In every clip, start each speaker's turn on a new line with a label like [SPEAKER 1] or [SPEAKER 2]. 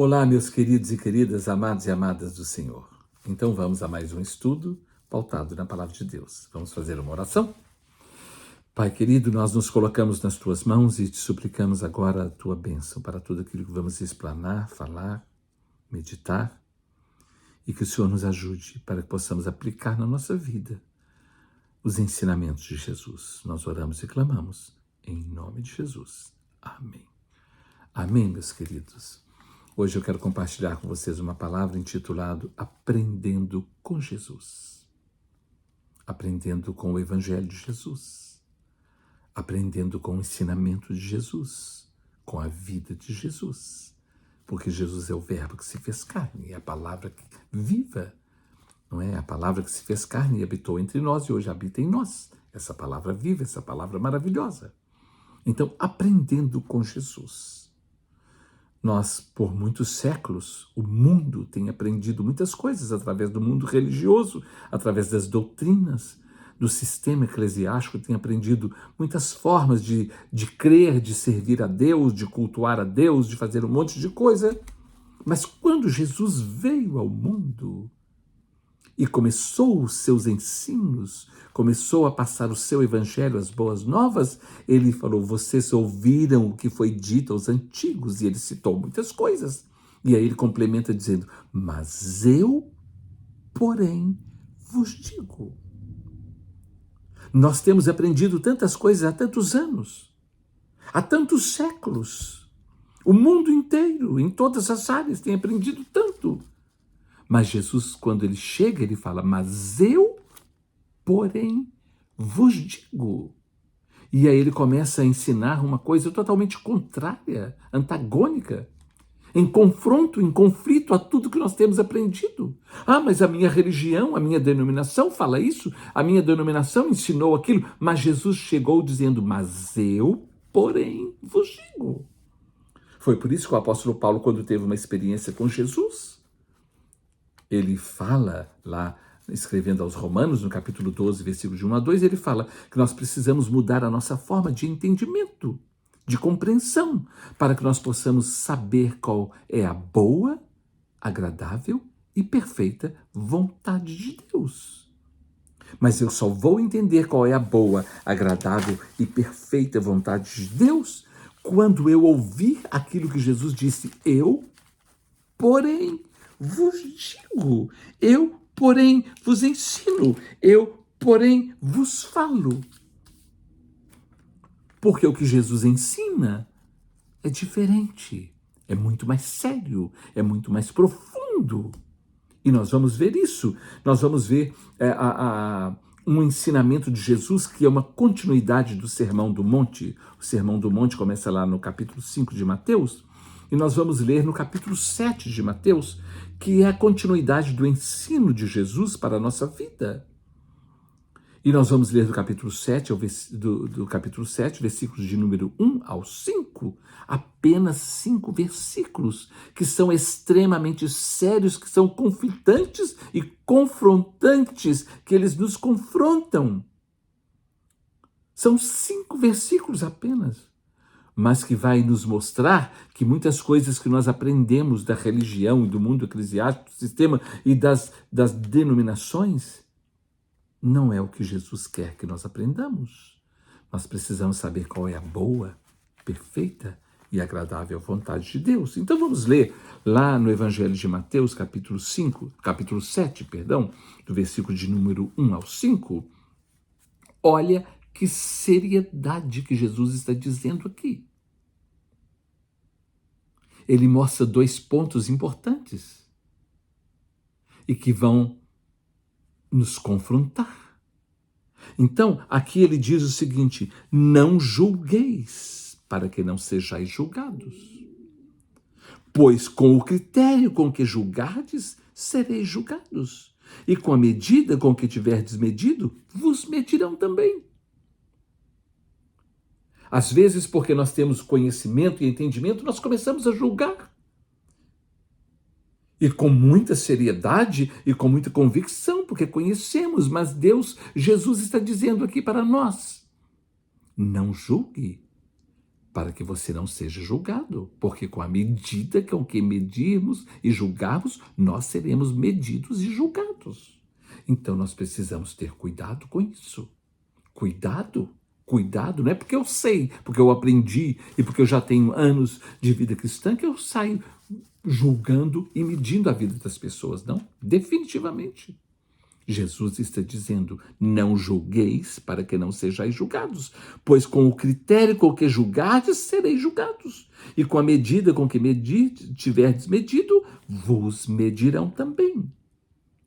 [SPEAKER 1] Olá, meus queridos e queridas, amados e amadas do Senhor. Então vamos a mais um estudo pautado na Palavra de Deus. Vamos fazer uma oração? Pai querido, nós nos colocamos nas Tuas mãos e te suplicamos agora a Tua bênção para tudo aquilo que vamos explanar, falar, meditar, e que o Senhor nos ajude para que possamos aplicar na nossa vida os ensinamentos de Jesus. Nós oramos e clamamos em nome de Jesus. Amém. Amém, meus queridos. Hoje eu quero compartilhar com vocês uma palavra intitulada Aprendendo com Jesus. Aprendendo com o Evangelho de Jesus. Aprendendo com o ensinamento de Jesus. Com a vida de Jesus. Porque Jesus é o verbo que se fez carne, é a palavra viva. Não é? A palavra que se fez carne e habitou entre nós e hoje habita em nós. Essa palavra viva, essa palavra maravilhosa. Então, aprendendo com Jesus. Nós, por muitos séculos, o mundo tem aprendido muitas coisas através do mundo religioso, através das doutrinas, do sistema eclesiástico, tem aprendido muitas formas de crer, de servir a Deus, de cultuar a Deus, de fazer um monte de coisa. Mas quando Jesus veio ao mundo e começou os seus ensinos, começou a passar o seu evangelho, as boas novas, ele falou, vocês ouviram o que foi dito aos antigos, e ele citou muitas coisas. E aí ele complementa dizendo, mas eu, porém, vos digo. Nós temos aprendido tantas coisas há tantos anos, há tantos séculos. O mundo inteiro, em todas as áreas, tem aprendido tanto. Mas Jesus, quando ele chega, ele fala, mas eu, porém, vos digo. E aí ele começa a ensinar uma coisa totalmente contrária, antagônica, em confronto, em conflito a tudo que nós temos aprendido. Ah, mas a minha religião, a minha denominação fala isso, a minha denominação ensinou aquilo, mas Jesus chegou dizendo, mas eu, porém, vos digo. Foi por isso que o apóstolo Paulo, quando teve uma experiência com Jesus, ele fala lá, escrevendo aos Romanos, no capítulo 12, versículos de 1 a 2, ele fala que nós precisamos mudar a nossa forma de entendimento, de compreensão, para que nós possamos saber qual é a boa, agradável e perfeita vontade de Deus. Mas eu só vou entender qual é a boa, agradável e perfeita vontade de Deus quando eu ouvir aquilo que Jesus disse, eu, porém, vos digo, eu, porém, vos ensino, eu, porém, vos falo. Porque o que Jesus ensina é diferente, é muito mais sério, é muito mais profundo. E nós vamos ver isso, nós vamos ver um ensinamento de Jesus que é uma continuidade do Sermão do Monte. O Sermão do Monte começa lá no capítulo 5 de Mateus, e nós vamos ler no capítulo 7 de Mateus, que é a continuidade do ensino de Jesus para a nossa vida. E nós vamos ler do capítulo 7, versículos de número 1 ao 5, apenas 5 versículos, que são extremamente sérios, que são conflitantes e confrontantes, que eles nos confrontam. São 5 versículos apenas, mas que vai nos mostrar que muitas coisas que nós aprendemos da religião e do mundo eclesiástico, do sistema e das denominações, não é o que Jesus quer que nós aprendamos. Nós precisamos saber qual é a boa, perfeita e agradável vontade de Deus. Então vamos ler lá no Evangelho de Mateus, capítulo 7, do versículo de número 1 ao 5. Olha que seriedade que Jesus está dizendo aqui. Ele mostra 2 pontos importantes e que vão nos confrontar. Então, aqui ele diz o seguinte, não julgueis, para que não sejais julgados. Pois com o critério com que julgardes, sereis julgados. E com a medida com que tiverdes medido, vos medirão também. Às vezes, porque nós temos conhecimento e entendimento, nós começamos a julgar. E com muita seriedade e com muita convicção, porque conhecemos, mas Jesus está dizendo aqui para nós, não julgue, para que você não seja julgado, porque com a medida com que medirmos e julgarmos, nós seremos medidos e julgados. Então nós precisamos ter cuidado com isso. Cuidado, cuidado, não é porque eu sei, porque eu aprendi e porque eu já tenho anos de vida cristã que eu saio julgando e medindo a vida das pessoas, não, definitivamente. Jesus está dizendo, não julgueis para que não sejais julgados, pois com o critério com que julgardes, sereis julgados. E com a medida com que tiverdes medido, vos medirão também.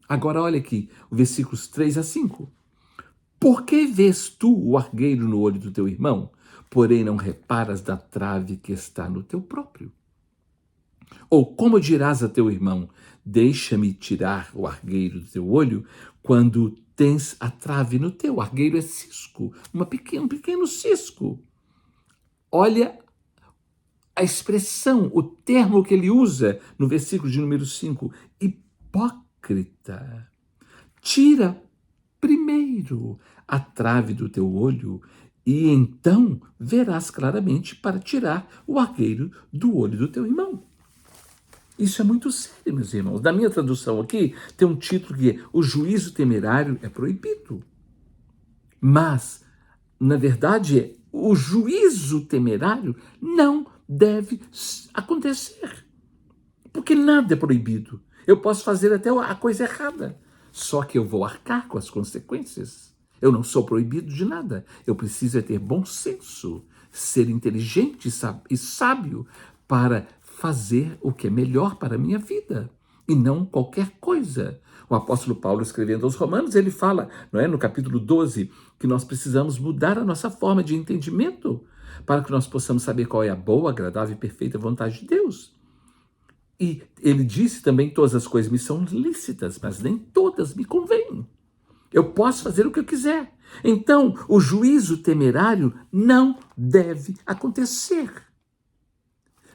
[SPEAKER 1] Agora olha aqui, versículos 3 a 5. Por que vês tu o argueiro no olho do teu irmão, porém não reparas da trave que está no teu próprio? Ou como dirás a teu irmão, deixa-me tirar o argueiro do teu olho, quando tens a trave no teu? O argueiro é cisco, um pequeno cisco. Olha a expressão, o termo que ele usa no versículo de número 5, hipócrita. Tira primeiro a trave do teu olho, e então verás claramente para tirar o argueiro do olho do teu irmão. Isso é muito sério, meus irmãos. Na minha tradução aqui, tem um título que é o juízo temerário é proibido. Mas, na verdade, o juízo temerário não deve acontecer. Porque nada é proibido. Eu posso fazer até a coisa errada. Só que eu vou arcar com as consequências. Eu não sou proibido de nada. Eu preciso ter bom senso, ser inteligente e sábio para fazer o que é melhor para a minha vida, e não qualquer coisa. O apóstolo Paulo, escrevendo aos Romanos, ele fala, não é, no capítulo 12, que nós precisamos mudar a nossa forma de entendimento para que nós possamos saber qual é a boa, agradável e perfeita vontade de Deus. E ele disse também, todas as coisas me são lícitas, mas nem todas me convêm. Eu posso fazer o que eu quiser. Então, o juízo temerário não deve acontecer.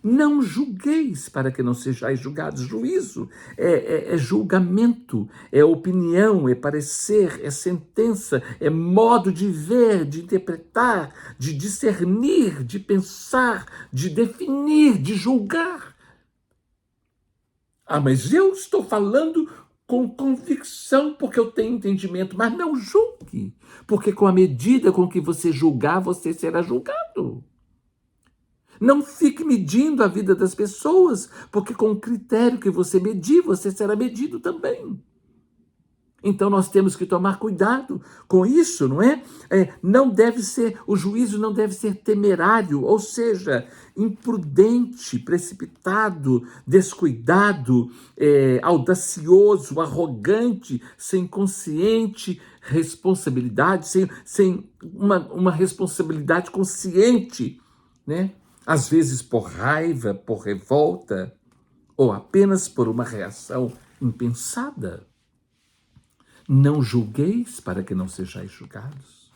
[SPEAKER 1] Não julgueis para que não sejais julgados. Juízo é julgamento, é opinião, é parecer, é sentença, é modo de ver, de interpretar, de discernir, de pensar, de definir, de julgar. Ah, mas eu estou falando com convicção porque eu tenho entendimento, mas não julgue, porque com a medida com que você julgar, você será julgado. Não fique medindo a vida das pessoas, porque com o critério que você medir, você será medido também. Então nós temos que tomar cuidado com isso, não é? Não deve ser, o juízo não deve ser temerário, ou seja, imprudente, precipitado, descuidado, audacioso, arrogante, sem consciente responsabilidade, sem uma responsabilidade consciente, né? Às vezes por raiva, por revolta, ou apenas por uma reação impensada. Não julgueis para que não sejais julgados.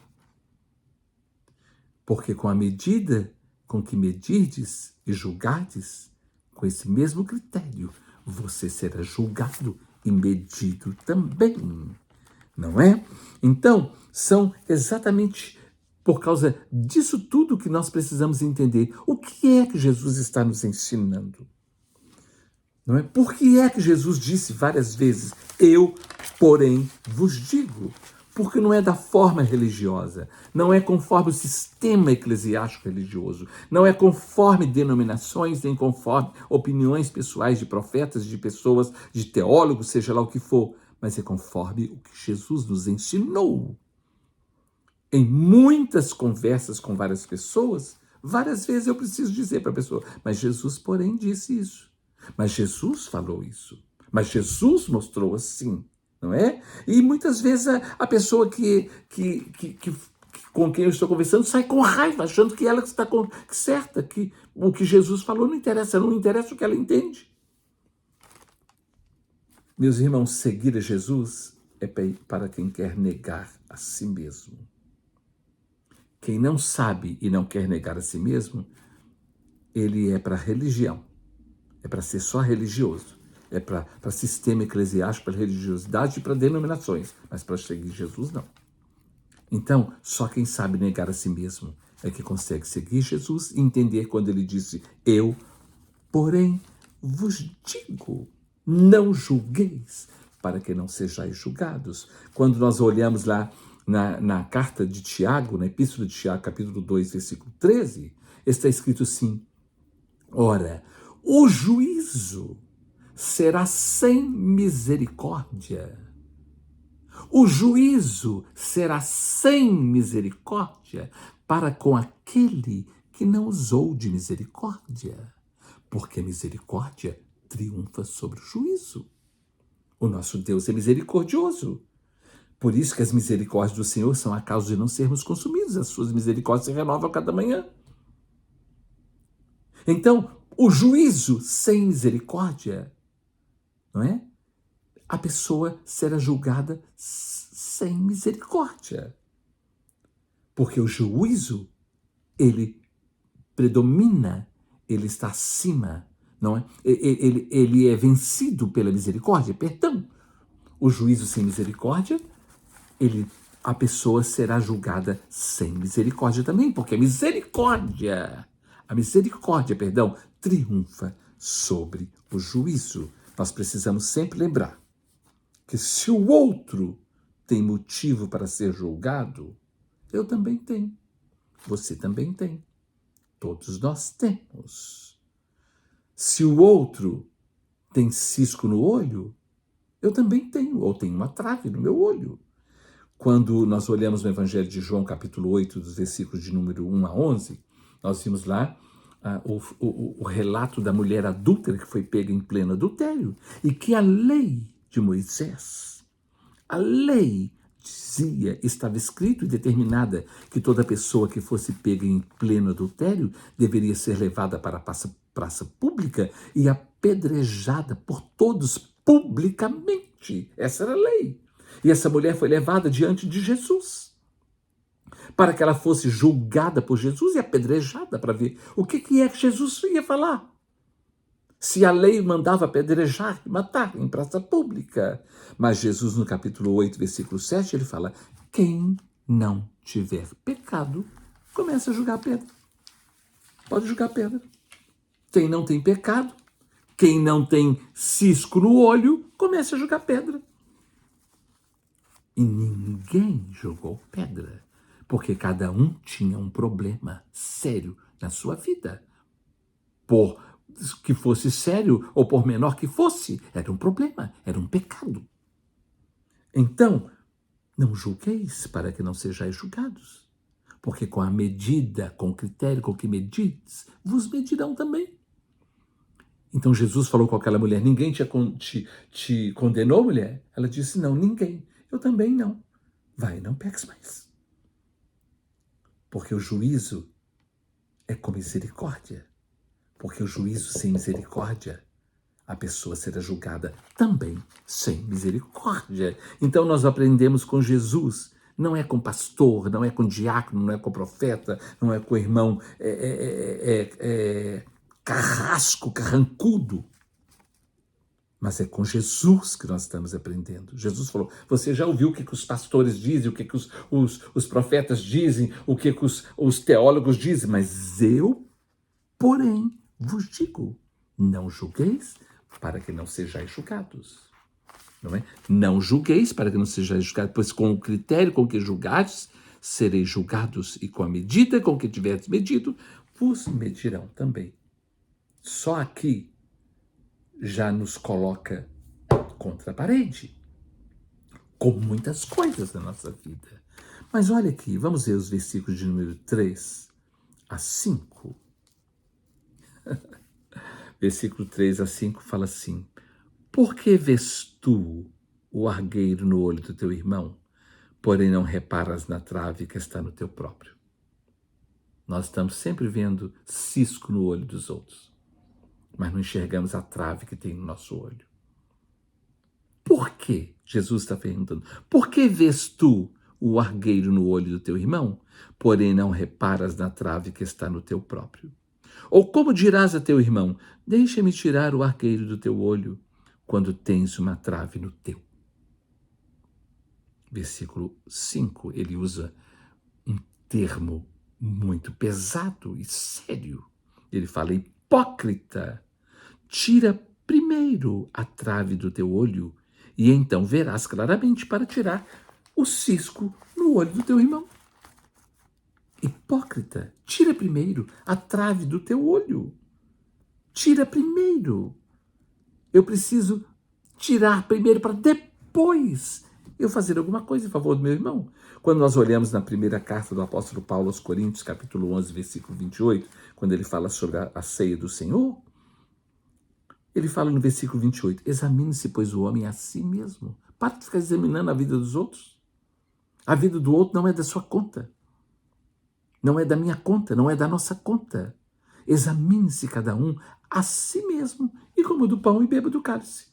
[SPEAKER 1] Porque com a medida com que medirdes e julgardes, com esse mesmo critério, você será julgado e medido também. Não é? Então, são exatamente por causa disso tudo que nós precisamos entender. O que é que Jesus está nos ensinando? Não é? Por que é que Jesus disse várias vezes, eu, porém, vos digo? Porque não é da forma religiosa, não é conforme o sistema eclesiástico religioso, não é conforme denominações, nem conforme opiniões pessoais de profetas, de pessoas, de teólogos, seja lá o que for, mas é conforme o que Jesus nos ensinou. Em muitas conversas com várias pessoas, várias vezes eu preciso dizer para a pessoa, mas Jesus, porém, disse isso. Mas Jesus falou isso. Mas Jesus mostrou assim, não é? E muitas vezes a pessoa com quem eu estou conversando sai com raiva, achando que ela está certa, que o que Jesus falou não interessa o que ela entende. Meus irmãos, seguir a Jesus é para quem quer negar a si mesmo. Quem não sabe e não quer negar a si mesmo, ele é para religião, é para ser só religioso, é para sistema eclesiástico, para religiosidade e para denominações, mas para seguir Jesus não. Então, só quem sabe negar a si mesmo é que consegue seguir Jesus e entender quando ele disse: eu, porém, vos digo, não julgueis, para que não sejais julgados. Quando nós olhamos lá na carta de Tiago, na epístola de Tiago, capítulo 2, versículo 13, está escrito assim: ora, o juízo será sem misericórdia. O juízo será sem misericórdia para com aquele que não usou de misericórdia, porque a misericórdia triunfa sobre o juízo. O nosso Deus é misericordioso. Por isso que as misericórdias do Senhor são a causa de não sermos consumidos. As suas misericórdias se renovam a cada manhã. Então, o juízo sem misericórdia, não é? A pessoa será julgada sem misericórdia. Porque o juízo, ele predomina, ele está acima, não é? Ele é vencido pela misericórdia, perdão. O juízo sem misericórdia, a pessoa será julgada sem misericórdia também, porque a misericórdia, triunfa sobre o juízo. Nós precisamos sempre lembrar que se o outro tem motivo para ser julgado, eu também tenho, você também tem, todos nós temos. Se o outro tem cisco no olho, eu também tenho, ou tenho uma trave no meu olho. Quando nós olhamos no Evangelho de João, capítulo 8, dos versículos de número 1 a 11, nós vimos lá o relato da mulher adúltera que foi pega em pleno adultério e que a lei de Moisés, a lei dizia, estava escrito e determinada que toda pessoa que fosse pega em pleno adultério deveria ser levada para a praça pública e apedrejada por todos publicamente. Essa era a lei. E essa mulher foi levada diante de Jesus para que ela fosse julgada por Jesus e apedrejada para ver o que é que Jesus ia falar. Se a lei mandava apedrejar e matar em praça pública. Mas Jesus, no capítulo 8, versículo 7, ele fala: quem não tiver pecado, começa a julgar a pedra. Pode julgar a pedra. Quem não tem pecado, quem não tem cisco no olho, começa a julgar pedra. E ninguém jogou pedra, porque cada um tinha um problema sério na sua vida. Por que fosse sério ou por menor que fosse, era um problema, era um pecado. Então, não julgueis para que não sejais julgados, porque com a medida, com o critério com que medides, vos medirão também. Então Jesus falou com aquela mulher: ninguém te condenou, mulher? Ela disse: não, ninguém. Eu também não. Vai, não peques mais. Porque o juízo é com misericórdia. Porque o juízo sem misericórdia, a pessoa será julgada também sem misericórdia. Então nós aprendemos com Jesus, não é com pastor, não é com diácono, não é com profeta, não é com irmão carrasco, carrancudo, mas é com Jesus que nós estamos aprendendo. Jesus falou: você já ouviu o que os pastores dizem, o que os profetas dizem, o que os teólogos dizem, mas eu, porém, vos digo, não julgueis para que não sejais julgados. Não é? Não julgueis para que não sejais julgados, pois com o critério com que julgares, sereis julgados, e com a medida com que tiveres medido, vos medirão também. Só aqui já nos coloca contra a parede, como muitas coisas da nossa vida. Mas olha aqui, vamos ver os versículos de número 3 a 5. Versículo 3 a 5 fala assim: por que vês tu o argueiro no olho do teu irmão, porém não reparas na trave que está no teu próprio? Nós estamos sempre vendo cisco no olho dos outros, mas não enxergamos a trave que tem no nosso olho. Por que? Jesus está perguntando. Por que vês tu o argueiro no olho do teu irmão, porém não reparas na trave que está no teu próprio? Ou como dirás a teu irmão: deixa-me tirar o argueiro do teu olho, quando tens uma trave no teu? Versículo 5, ele usa um termo muito pesado e sério. Ele fala: hipócrita, tira primeiro a trave do teu olho, e então verás claramente para tirar o cisco no olho do teu irmão. Hipócrita, tira primeiro a trave do teu olho. Tira primeiro. Eu preciso tirar primeiro para depois eu fazer alguma coisa em favor do meu irmão. Quando nós olhamos na primeira carta do apóstolo Paulo aos Coríntios, capítulo 11, versículo 28, quando ele fala sobre a ceia do Senhor, ele fala no versículo 28, examine-se, pois, o homem a si mesmo. Para de ficar examinando a vida dos outros. A vida do outro não é da sua conta. Não é da minha conta, não é da nossa conta. Examine-se cada um a si mesmo e coma do pão e beba do cálice.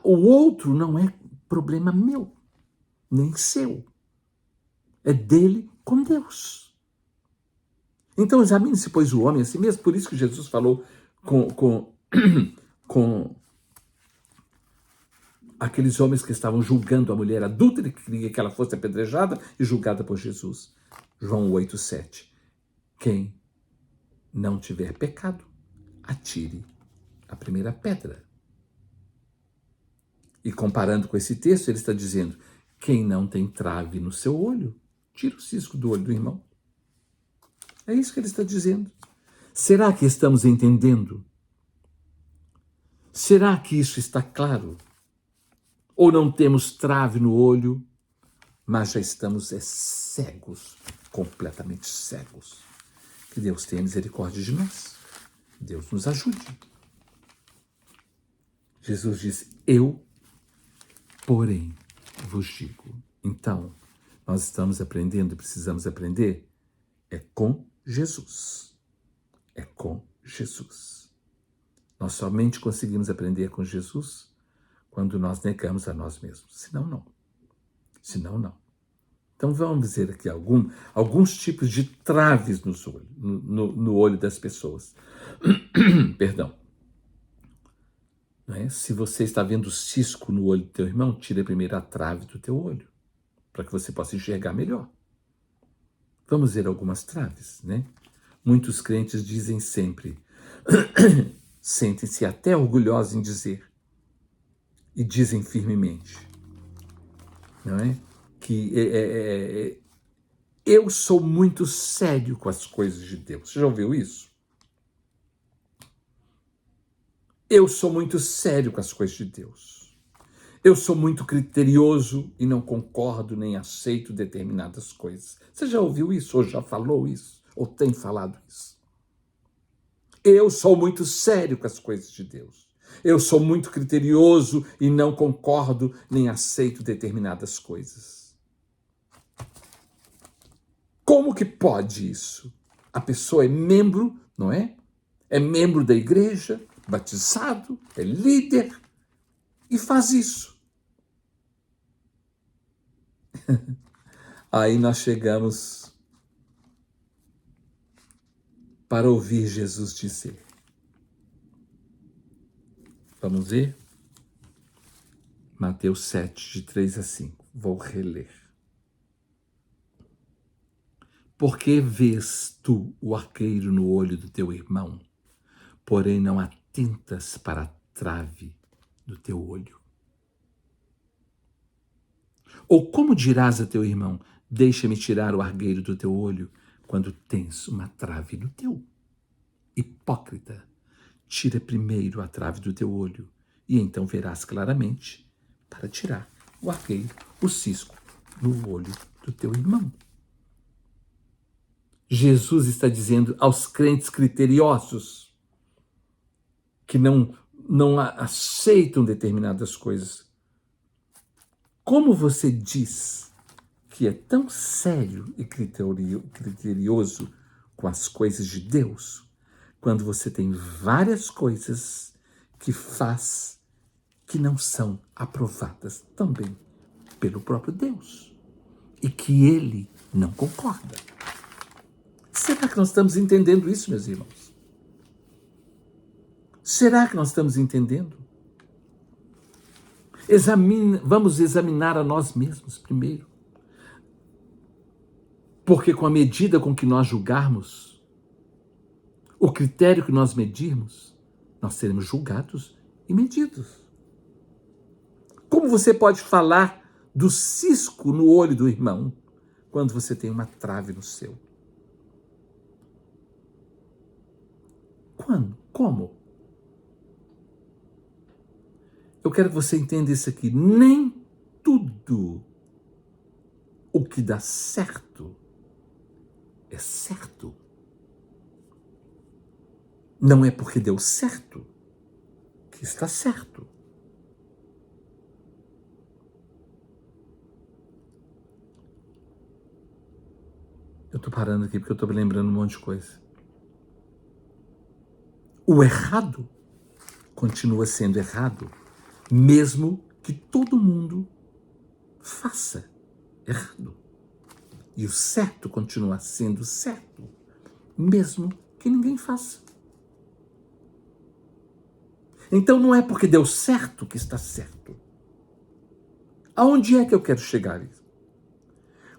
[SPEAKER 1] O outro não é problema meu, nem seu. É dele com Deus. Então examine-se, pois, o homem a si mesmo. Por isso que Jesus falou com aqueles homens que estavam julgando a mulher adúltera, que queria que ela fosse apedrejada e julgada por Jesus. João 8,7. Quem não tiver pecado, atire a primeira pedra. E comparando com esse texto, ele está dizendo, quem não tem trave no seu olho, tira o cisco do olho do irmão. É isso que ele está dizendo. Será que estamos entendendo? Será que isso está claro? Ou não temos trave no olho, mas já estamos cegos, completamente cegos? Que Deus tenha misericórdia de nós. Deus nos ajude. Jesus disse, eu, porém, vos digo. Então, nós estamos aprendendo e precisamos aprender. É com Jesus. É com Jesus. Nós somente conseguimos aprender com Jesus quando nós negamos a nós mesmos. Senão, não. Senão, não. Então, vamos dizer aqui alguns tipos de traves no olho das pessoas. Perdão. Não é? Se você está vendo cisco no olho do teu irmão, tira primeiro a trave do teu olho, para que você possa enxergar melhor. Vamos ver algumas traves, né? Muitos crentes dizem sempre, sentem-se até orgulhosos em dizer, e dizem firmemente, não é? Que eu sou muito sério com as coisas de Deus. Você já ouviu isso? Eu sou muito sério com as coisas de Deus. Eu sou muito criterioso e não concordo nem aceito determinadas coisas. Você já ouviu isso? Ou já falou isso? Ou tem falado isso? Eu sou muito sério com as coisas de Deus. Eu sou muito criterioso e não concordo nem aceito determinadas coisas. Como que pode isso? A pessoa é membro, não é? É membro da igreja, batizado, é líder e faz isso. Aí nós chegamos para ouvir Jesus dizer. Vamos ver? Mateus 7, de 3 a 5. Vou reler. Por que vês tu o arqueiro no olho do teu irmão, porém não atentas para a trave do teu olho? Ou como dirás a teu irmão, deixa-me tirar o argueiro do teu olho, quando tens uma trave no teu? Hipócrita, tira primeiro a trave do teu olho, e então verás claramente para tirar o argueiro, o cisco, no olho do teu irmão. Jesus está dizendo aos crentes criteriosos que não aceitam determinadas coisas. Como você diz que é tão sério e criterioso com as coisas de Deus, quando você tem várias coisas que faz que não são aprovadas também pelo próprio Deus e que Ele não concorda? Será que nós estamos entendendo isso, meus irmãos? Será que nós estamos entendendo? Vamos examinar a nós mesmos primeiro. Porque com a medida com que nós julgarmos, o critério que nós medirmos, nós seremos julgados e medidos. Como você pode falar do cisco no olho do irmão quando você tem uma trave no seu? Quando? Como? Eu quero que você entenda isso aqui. Nem tudo o que dá certo é certo. Não é porque deu certo que está certo. Eu estou parando aqui porque eu estou me lembrando um monte de coisa. O errado continua sendo errado, mesmo que todo mundo faça errado. E o certo continua sendo certo, mesmo que ninguém faça. Então não é porque deu certo que está certo. Aonde é que eu quero chegar?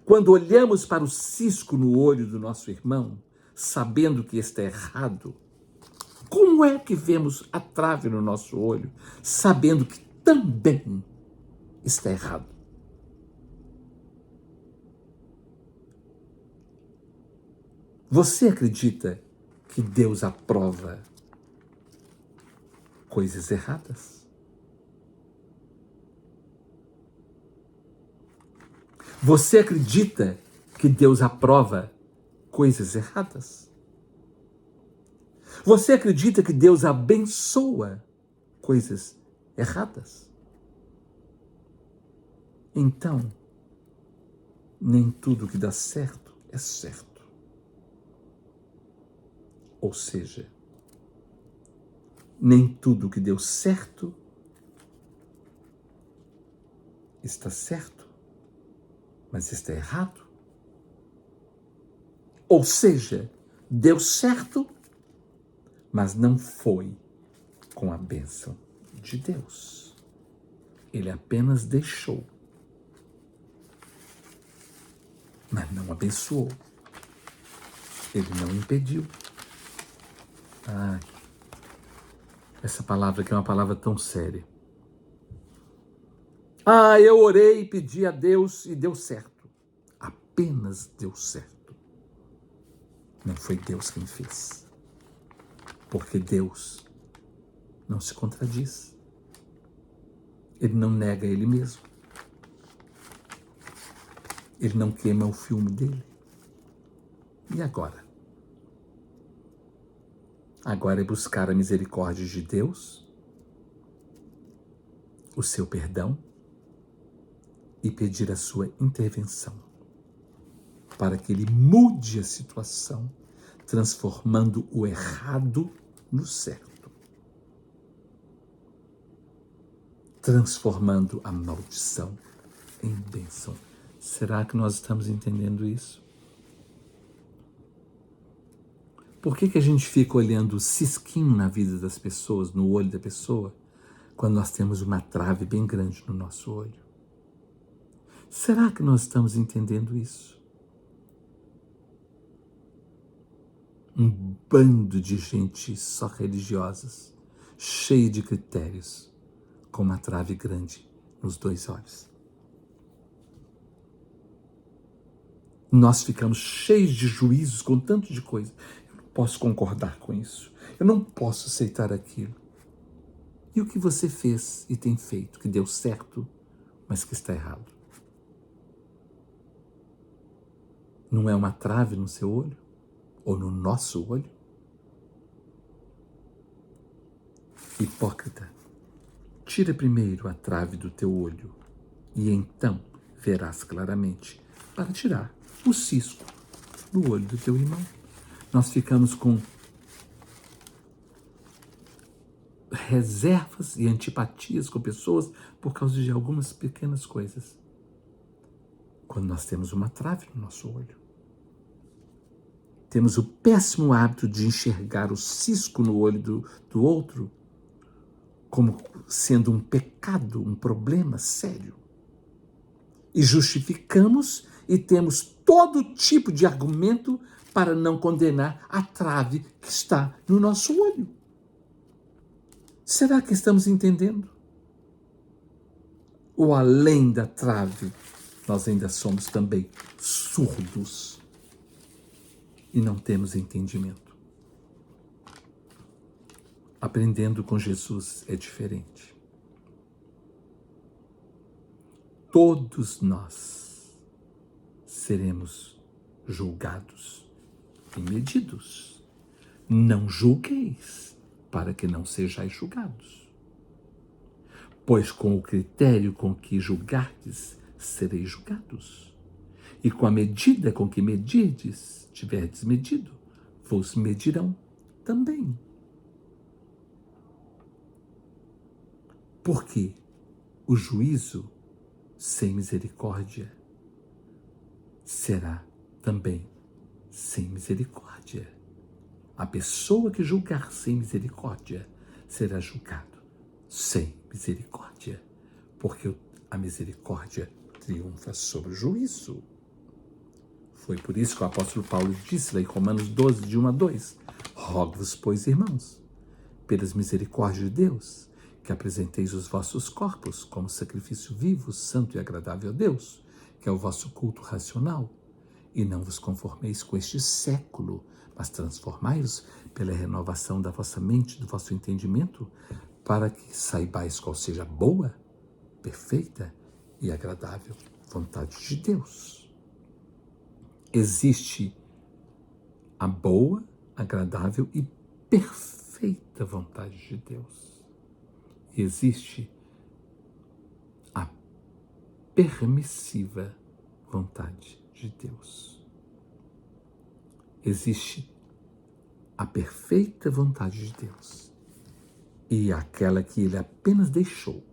[SPEAKER 1] Quando olhamos para o cisco no olho do nosso irmão, sabendo que está errado, como é que vemos a trave no nosso olho, sabendo que também está errado? Você acredita que Deus aprova coisas erradas? Você acredita que Deus aprova coisas erradas? Você acredita que Deus abençoa coisas erradas? Então, nem tudo que dá certo é certo. Ou seja, nem tudo que deu certo está certo, mas está errado. Ou seja, deu certo, mas não foi com a bênção de Deus. Ele apenas deixou, mas não abençoou. Ele não impediu. Essa palavra aqui é uma palavra tão séria. Eu orei e pedi a Deus e deu certo. Apenas deu certo. Não foi Deus quem fez. Porque Deus não se contradiz. Ele não nega Ele mesmo. Ele não queima o filme dele. E agora? Agora é buscar a misericórdia de Deus, o seu perdão e pedir a sua intervenção para que Ele mude a situação, transformando o errado no certo, transformando a maldição em bênção. Será que nós estamos entendendo isso? Por que a gente fica olhando o cisquinho na vida das pessoas, no olho da pessoa, quando nós temos uma trave bem grande no nosso olho? Será que nós estamos entendendo isso? Um bando de gente só religiosas, cheia de critérios, com uma trave grande nos dois olhos. Nós ficamos cheios de juízos com tanto de coisa. Eu não posso concordar com isso. Eu não posso aceitar aquilo. E o que você fez e tem feito, que deu certo, mas que está errado? Não é uma trave no seu olho? Ou no nosso olho? Hipócrita, tira primeiro a trave do teu olho e então verás claramente para tirar o cisco do olho do teu irmão. Nós ficamos com reservas e antipatias com pessoas por causa de algumas pequenas coisas. Quando nós temos uma trave no nosso olho, temos o péssimo hábito de enxergar o cisco no olho do outro como sendo um pecado, um problema sério. E justificamos e temos todo tipo de argumento para não condenar a trave que está no nosso olho. Será que estamos entendendo? Ou além da trave, nós ainda somos também surdos e não temos entendimento? Aprendendo com Jesus é diferente. Todos nós seremos julgados e medidos. Não julgueis, para que não sejais julgados. Pois com o critério com que julgardes, sereis julgados. E com a medida com que medirdes, tiverdes medido, vos medirão também. Porque o juízo sem misericórdia será também sem misericórdia. A pessoa que julgar sem misericórdia será julgado sem misericórdia, porque a misericórdia triunfa sobre o juízo. Foi por isso que o apóstolo Paulo disse lá em Romanos 12, de 1 a 2, rogo-vos, pois, irmãos, pelas misericórdias de Deus, que apresenteis os vossos corpos como sacrifício vivo, santo e agradável a Deus, que é o vosso culto racional, e não vos conformeis com este século, mas transformai-os pela renovação da vossa mente, do vosso entendimento, para que saibais qual seja a boa, perfeita e agradável vontade de Deus. Existe a boa, agradável e perfeita vontade de Deus. E existe a permissiva vontade de Deus. Existe a perfeita vontade de Deus e aquela que Ele apenas deixou.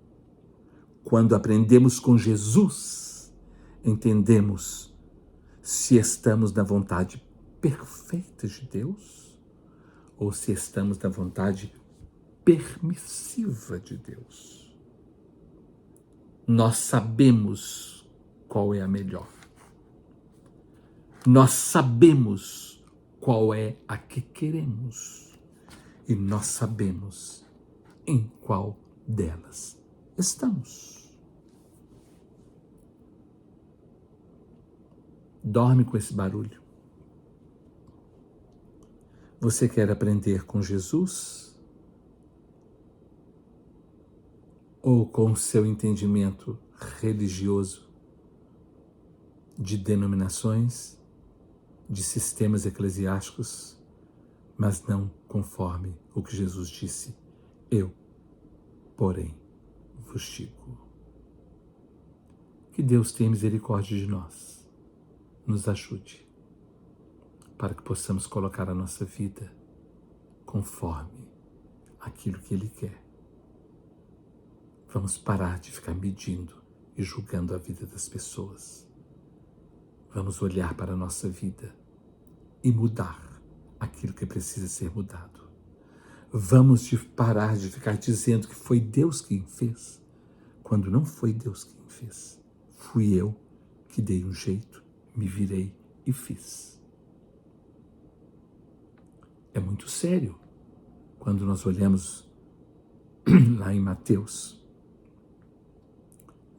[SPEAKER 1] Quando aprendemos com Jesus, entendemos se estamos na vontade perfeita de Deus ou se estamos na vontade permissiva de Deus. Nós sabemos qual é a melhor. Nós sabemos qual é a que queremos. E nós sabemos em qual delas estamos. Dorme com esse barulho. Você quer aprender com Jesus? Ou com o seu entendimento religioso de denominações, de sistemas eclesiásticos, mas não conforme o que Jesus disse? Eu, porém, vos digo. Que Deus tenha misericórdia de nós, nos ajude, para que possamos colocar a nossa vida conforme aquilo que Ele quer. Vamos parar de ficar medindo e julgando a vida das pessoas. Vamos olhar para a nossa vida e mudar aquilo que precisa ser mudado. Vamos parar de ficar dizendo que foi Deus quem fez, quando não foi Deus quem fez. Fui eu que dei um jeito, me virei e fiz. É muito sério quando nós olhamos lá em Mateus,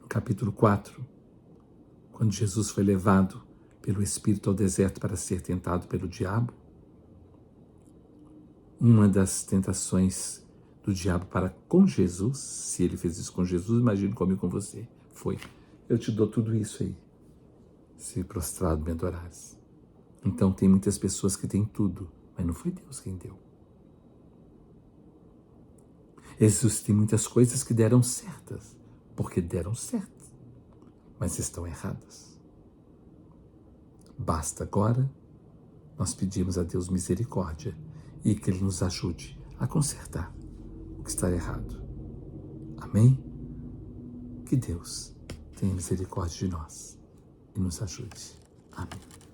[SPEAKER 1] no capítulo 4, quando Jesus foi levado pelo Espírito ao deserto para ser tentado pelo diabo. Uma das tentações do diabo para com Jesus, se ele fez isso com Jesus, imagine comigo com você, foi: eu te dou tudo isso aí, se prostrado me adorares. Então tem muitas pessoas que têm tudo, mas não foi Deus quem deu. Existem muitas coisas que deram certas, porque deram certo, mas estão erradas. Basta agora nós pedirmos a Deus misericórdia e que Ele nos ajude a consertar o que está errado. Amém? Que Deus tenha misericórdia de nós e nos ajude. Amém.